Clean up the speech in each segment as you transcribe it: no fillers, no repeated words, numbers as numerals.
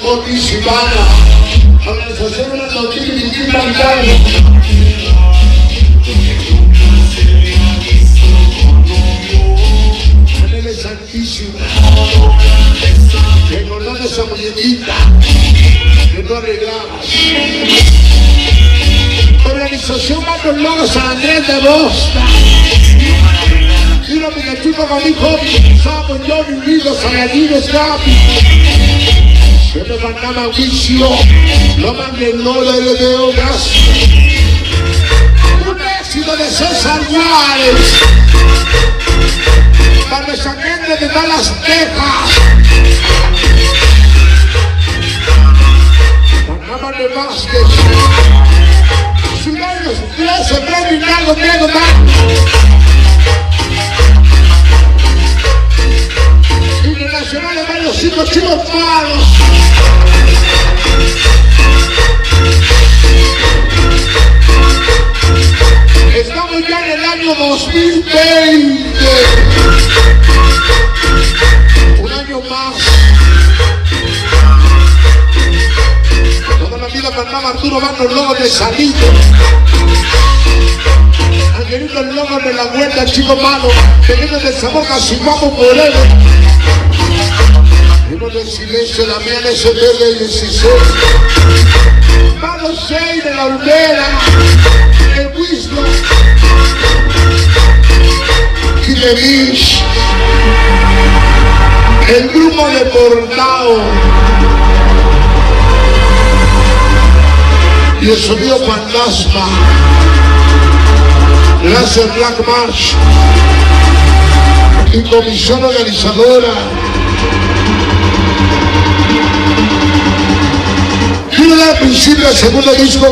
Cotichibana, Organización de la Noticia y Quintana. Anel Santísima, recordando esa muñequita que no arreglamos. Organización Manos Logos San Andrés de Bosta. Mira mi gatito con mi hobby, Samuel, Johnny, Rigo, Saladines, Gabi. Se me mandaba Wicio, lo mandé Lola y le veo gas. Un éxito de César Juárez. Para esa gente de Dallas, Texas. Mandaba de Vázquez. Ciudadanos, gracias, premio, Nago, Diego, Internacional de varios 5 chicos malos. Estamos ya en el año 2020. Un año más. Toda la vida cantaba Arturo Manos Logos de Salito. Angelito el Logo de la Vuelta, chico malo. Pequeño de Zaboca, Chihuahua, Moreno. Himno del silencio, la mía de ese verde 16. Malo 6 de la Olvera. El Wislo. Y de Vish. El grupo de Portao. Y el sonido fantasma. Gracias Black March y comisión organizadora. Quiero dar al principio al segundo disco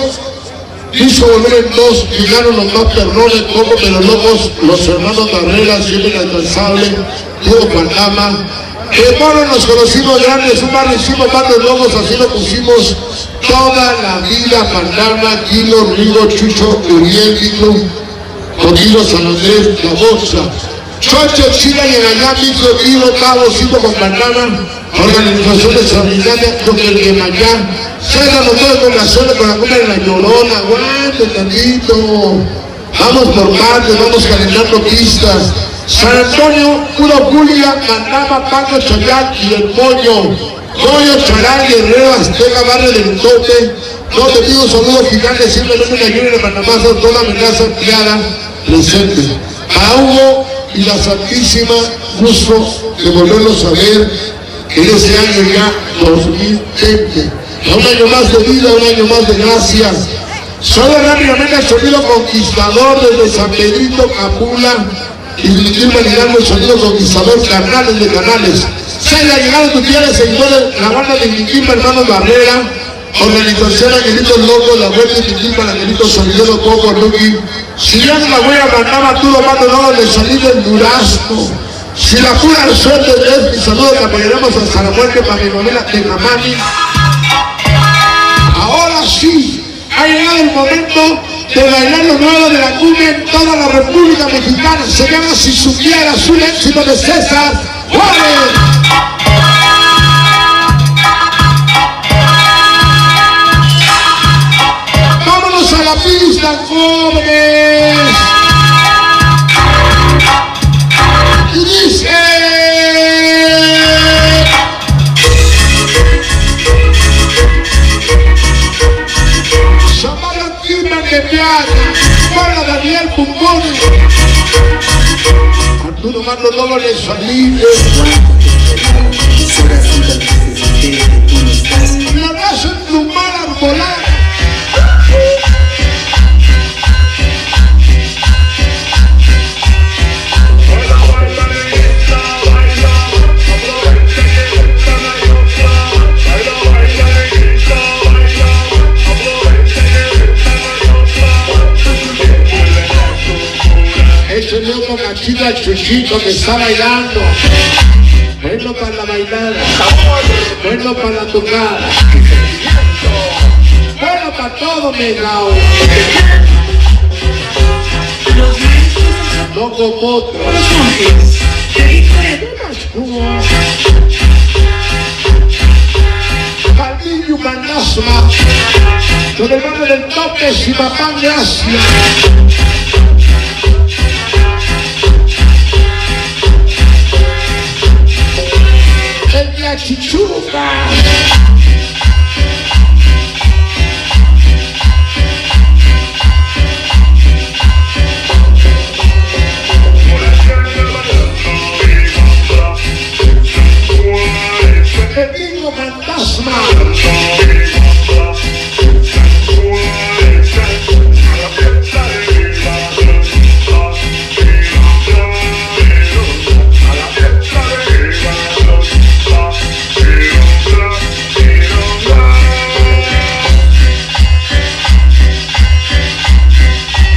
volumen 2, llegaron los más perrones, como de los locos, los hermanos Barrera, siempre inalcanzable, Diego Panama. Hermano, nos conocimos grandes, un bar hicimos Manos Logos, así lo pusimos toda la vida. Panama, Kilo, Rigo, Chucho, Uriel, Kilo, Contigo, San Andrés, La Bolsa, Chocho, Chile y en allá, Micro, Kilo, Cabo, Cinco con Panama, organizaciones extraordinarias, con el de Mayán, César, los dos con la zona, con la compra de la Llorona, aguante tantito, vamos por partes, vamos calentando pistas. San Antonio, puro Julia, Panama, Paco, Chayac y el Pollo, Pollo, Charal, Guerrero, Azteca, Barrio del Tote. No te pido un saludo gigante, siempre en la lluvia de Panamá, son toda mi casa ampliada presente. A Hugo y la Santísima, gusto de volverlos a ver en ese año ya 2020. Un año más de vida, un año más de gracias. Solo rápidamente el sonido conquistador desde San Pedrito, Capula y dirigir validando el sonido conquistador, Canales de Canales. Se ha llegado tu tierra, seguidores, la banda de Inquimba, hermanos Barrera. Organización Angelitos Locos, la vuelta de Quilpa, Angelitos Sonidero, Coco, Luqui. Si ya no la voy a mandar a Arturo Manos Logos de sonido en Durazno. Si la pura suerte es mi saludo que apoyaremos hasta la muerte para mi novela de Namani. Ahora sí, ha llegado el momento de bailar lo nuevo de la cumbia en toda la República Mexicana. Se llama Si Supieras, un éxito de César Juárez. A la pista, jóvenes. Y dice: Samara Tina de Piana, para Daniel Pumbón, Arturo Manos Logos de Salide. La raza emplumada arbolada. Ese loco cachito al chuchito que está bailando. Bueno para la bailada, bueno para la tocada, bueno para todo, megao. No como otros. Para Manasma, con el nombre del tope Simapán, gracias.